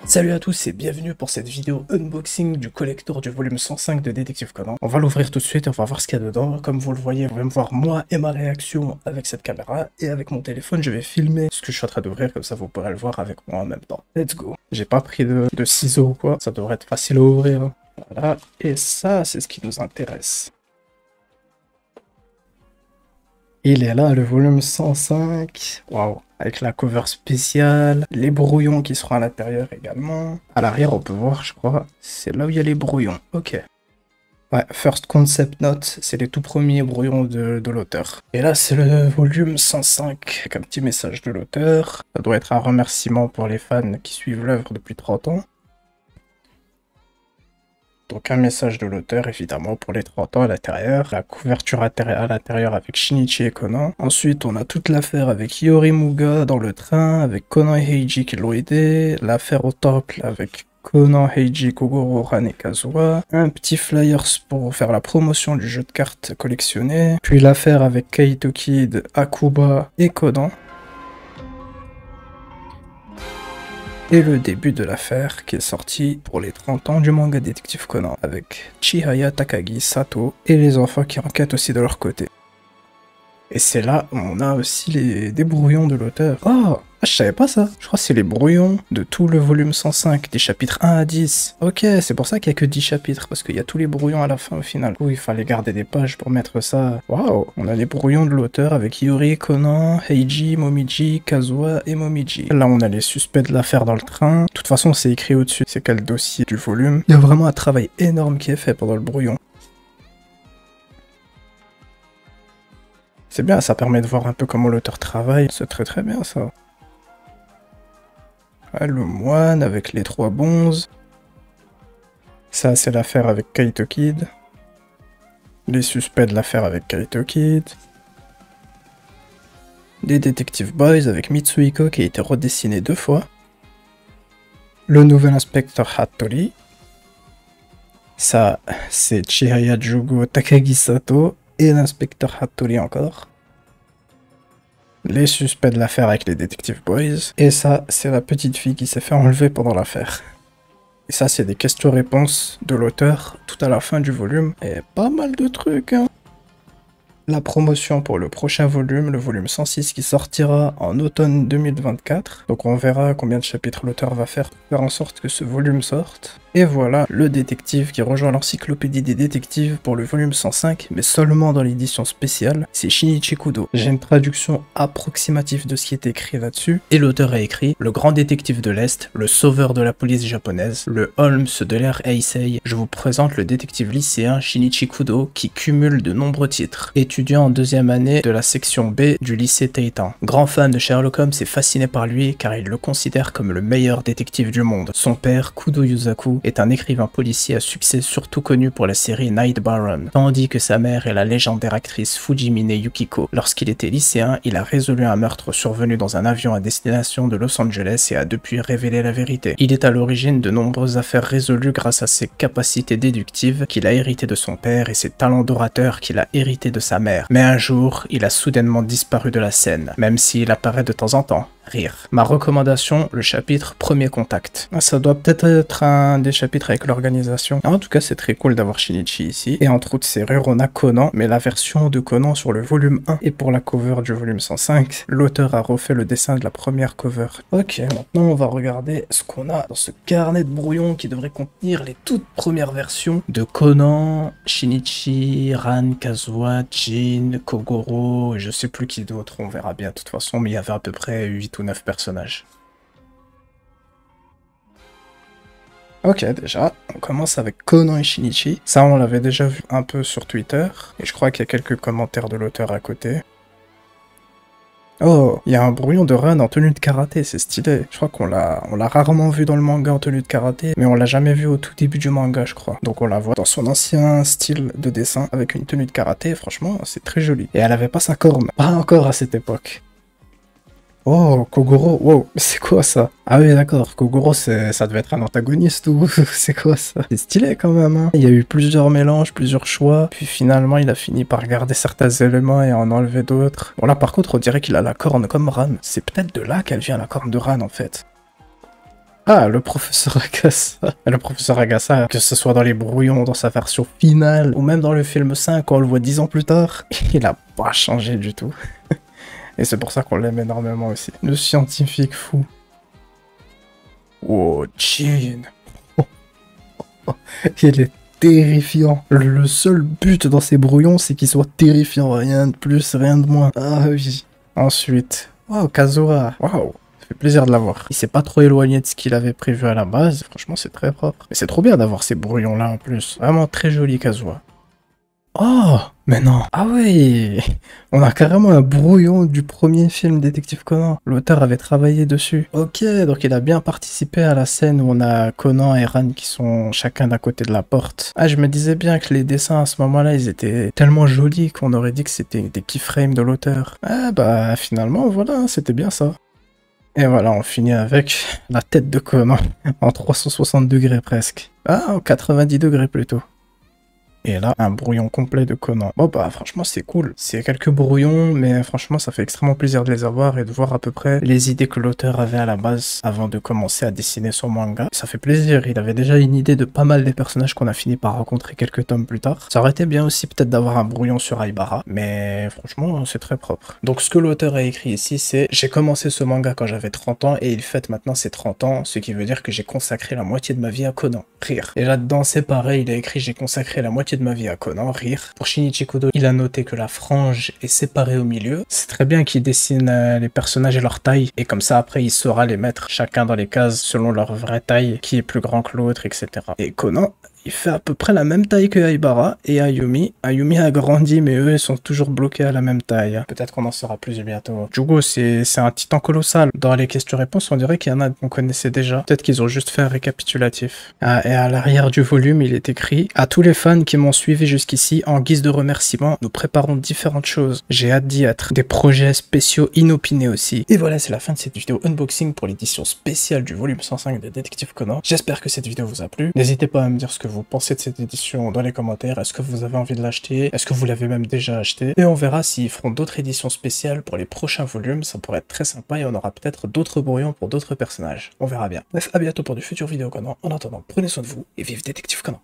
Salut à tous et bienvenue pour cette vidéo unboxing du collector du volume 105 de Détective Conan. On va l'ouvrir tout de suite et on va voir ce qu'il y a dedans. Comme vous le voyez, vous allez me voir moi et ma réaction avec cette caméra. Et avec mon téléphone, je vais filmer ce que je suis en train d'ouvrir, comme ça vous pourrez le voir avec moi en même temps. Let's go. J'ai pas pris de ciseaux ou quoi, ça devrait être facile à ouvrir. Voilà, et ça, c'est ce qui nous intéresse. Il est là, le volume 105. Waouh. Avec la cover spéciale, les brouillons qui seront à l'intérieur également. À l'arrière, on peut voir, je crois, c'est là où il y a les brouillons. Ok. Ouais, First Concept Note, c'est les tout premiers brouillons de l'auteur. Et là, c'est le volume 105, avec un petit message de l'auteur. Ça doit être un remerciement pour les fans qui suivent l'œuvre depuis 30 ans. Donc un message de l'auteur, évidemment, pour les 30 ans à l'intérieur. La couverture à l'intérieur avec Shinichi et Conan. Ensuite, on a toute l'affaire avec Yorimuga dans le train, avec Conan et Heiji qui l'ont aidé. L'affaire au temple avec Conan, Heiji, Kogoro, Ran et Kazuha. Un petit flyers pour faire la promotion du jeu de cartes collectionné. Puis l'affaire avec Kaito Kid, Akuba et Conan. Et le début de l'affaire qui est sorti pour les 30 ans du manga Détective Conan, avec Chihaya, Takagi, Sato et les enfants qui enquêtent aussi de leur côté. Et c'est là où on a aussi des brouillons de l'auteur. Oh, je savais pas ça. Je crois que c'est les brouillons de tout le volume 105, des chapitres 1 à 10. Ok, c'est pour ça qu'il y a que 10 chapitres, parce qu'il y a tous les brouillons à la fin au final. Il fallait garder des pages pour mettre ça. Waouh, on a les brouillons de l'auteur avec Yori, Conan, Heiji, Momiji, Kazuha et Momiji. Là, on a les suspects de l'affaire dans le train. De toute façon, c'est écrit au-dessus. C'est quel dossier du volume. Il y a vraiment un travail énorme qui est fait pendant le brouillon. C'est bien, ça permet de voir un peu comment l'auteur travaille. C'est très très bien ça. Ouais, le moine avec les 3 bonzes. Ça, c'est l'affaire avec Kaito Kid. Les suspects de l'affaire avec Kaito Kid. Les Detective Boys avec Mitsuhiko qui a été redessiné 2 fois. Le nouvel inspecteur Hattori. Ça, c'est Chihaya Jugo Takagi Sato. Et l'inspecteur Hattori encore. Les suspects de l'affaire avec les Detective Boys. Et ça, c'est la petite fille qui s'est fait enlever pendant l'affaire. Et ça, c'est des questions-réponses de l'auteur tout à la fin du volume. Et pas mal de trucs, hein. La promotion pour le prochain volume, le volume 106 qui sortira en automne 2024. Donc on verra combien de chapitres l'auteur va faire pour faire en sorte que ce volume sorte. Et voilà, le détective qui rejoint l'encyclopédie des détectives pour le volume 105, mais seulement dans l'édition spéciale, c'est Shinichi Kudo. J'ai une traduction approximative de ce qui est écrit là-dessus, et l'auteur a écrit « Le grand détective de l'Est, le sauveur de la police japonaise, le Holmes de l'ère Heisei, je vous présente le détective lycéen Shinichi Kudo qui cumule de nombreux titres. Étudiant en 2e année de la section B du lycée Teitan. Grand fan de Sherlock Holmes et fasciné par lui car il le considère comme le meilleur détective du monde. Son père, Kudo Yusaku, est un écrivain policier à succès surtout connu pour la série Night Baron, tandis que sa mère est la légendaire actrice Fujimine Yukiko. Lorsqu'il était lycéen, il a résolu un meurtre survenu dans un avion à destination de Los Angeles et a depuis révélé la vérité. Il est à l'origine de nombreuses affaires résolues grâce à ses capacités déductives qu'il a héritées de son père et ses talents d'orateur qu'il a hérités de sa mère. Mais un jour, il a soudainement disparu de la scène, même s'il apparaît de temps en temps. Rire. Ma recommandation, le chapitre Premier Contact. Ça doit peut-être être un des chapitres avec l'organisation. En tout cas, c'est très cool d'avoir Shinichi ici. Et entre autres serrures, on a Conan, mais la version de Conan sur le volume 1. Et pour la cover du volume 105, l'auteur a refait le dessin de la première cover. Ok, maintenant on va regarder ce qu'on a dans ce carnet de brouillon qui devrait contenir les toutes premières versions de Conan, Shinichi, Ran, Kazuha, Jin, Kogoro, et je sais plus qui d'autre, on verra bien de toute façon, mais il y avait à peu près 8 ou 9 personnages. Ok, déjà, on commence avec Conan et Shinichi. Ça, on l'avait déjà vu un peu sur Twitter, et je crois qu'il y a quelques commentaires de l'auteur à côté. Oh, il y a un brouillon de Ran en tenue de karaté, c'est stylé. Je crois qu'on l'a rarement vu dans le manga en tenue de karaté, mais on l'a jamais vu au tout début du manga, je crois. Donc on la voit dans son ancien style de dessin, avec une tenue de karaté, franchement, c'est très joli. Et elle avait pas sa corne, pas encore à cette époque. Oh, Kogoro, wow, c'est quoi ça? Ah oui, d'accord, Kogoro, ça devait être un antagoniste ou c'est quoi ça? C'est stylé quand même, hein. Il y a eu plusieurs mélanges, plusieurs choix, puis finalement il a fini par garder certains éléments et en enlever d'autres. Bon là par contre, on dirait qu'il a la corne comme Ran. C'est peut-être de là qu'elle vient la corne de Ran en fait. Ah, le professeur Agassa. Le professeur Agassa, que ce soit dans les brouillons, dans sa version finale, ou même dans le film 5, quand on le voit 10 ans plus tard, il a pas changé du tout. Et c'est pour ça qu'on l'aime énormément aussi. Le scientifique fou. Oh, Jean. Il est terrifiant. Le seul but dans ces brouillons, c'est qu'il soit terrifiant. Rien de plus, rien de moins. Ah oui. Ensuite. Wow, Kazuha. Waouh. Ça fait plaisir de l'avoir. Il s'est pas trop éloigné de ce qu'il avait prévu à la base. Franchement, c'est très propre. Mais c'est trop bien d'avoir ces brouillons-là en plus. Vraiment très joli, Kazuha. Oh, mais non. Ah oui, on a carrément un brouillon du premier film Détective Conan. L'auteur avait travaillé dessus. Ok, donc il a bien participé à la scène où on a Conan et Ran qui sont chacun d'un côté de la porte. Ah, je me disais bien que les dessins à ce moment-là, ils étaient tellement jolis qu'on aurait dit que c'était des keyframes de l'auteur. Ah bah finalement, voilà, c'était bien ça. Et voilà, on finit avec la tête de Conan en 360 degrés presque. Ah, en 90 degrés plutôt. Et là, un brouillon complet de Conan. Bon bah franchement c'est cool. C'est quelques brouillons, mais franchement ça fait extrêmement plaisir de les avoir et de voir à peu près les idées que l'auteur avait à la base avant de commencer à dessiner son manga. Ça fait plaisir, il avait déjà une idée de pas mal des personnages qu'on a fini par rencontrer quelques tomes plus tard. Ça aurait été bien aussi peut-être d'avoir un brouillon sur Aibara, mais franchement c'est très propre. Donc ce que l'auteur a écrit ici c'est « J'ai commencé ce manga quand j'avais 30 ans et il fête maintenant ses 30 ans, ce qui veut dire que j'ai consacré la moitié de ma vie à Conan. Rire. » Et là-dedans c'est pareil, il a écrit « J'ai consacré la moitié de ma vie à Conan, rire. » Pour Shinichi Kudo, il a noté que la frange est séparée au milieu. C'est très bien qu'il dessine les personnages et leur taille, et comme ça après il saura les mettre chacun dans les cases selon leur vraie taille, qui est plus grand que l'autre, etc. Et Conan, il fait à peu près la même taille que Aibara et Ayumi. Ayumi a grandi, mais eux, ils sont toujours bloqués à la même taille. Peut-être qu'on en saura plus bientôt. Jugo, c'est un titan colossal. Dans les questions-réponses, on dirait qu'il y en a qu'on connaissait déjà. Peut-être qu'ils ont juste fait un récapitulatif. Ah, et à l'arrière du volume, il est écrit « À tous les fans qui m'ont suivi jusqu'ici, en guise de remerciement, nous préparons différentes choses. J'ai hâte d'y être. Des projets spéciaux inopinés aussi. » Et voilà, c'est la fin de cette vidéo unboxing pour l'édition spéciale du volume 105 de Détective Conan. J'espère que cette vidéo vous a plu. N'hésitez pas à me dire ce que vous pensez de cette édition dans les commentaires. Est-ce que vous avez envie de l'acheter? Est-ce que vous l'avez même déjà acheté? Et on verra s'ils feront d'autres éditions spéciales pour les prochains volumes. Ça pourrait être très sympa et on aura peut-être d'autres brouillons pour d'autres personnages. On verra bien. Bref, à bientôt pour de futures vidéos Conan. En attendant, prenez soin de vous et vive Détective Conan.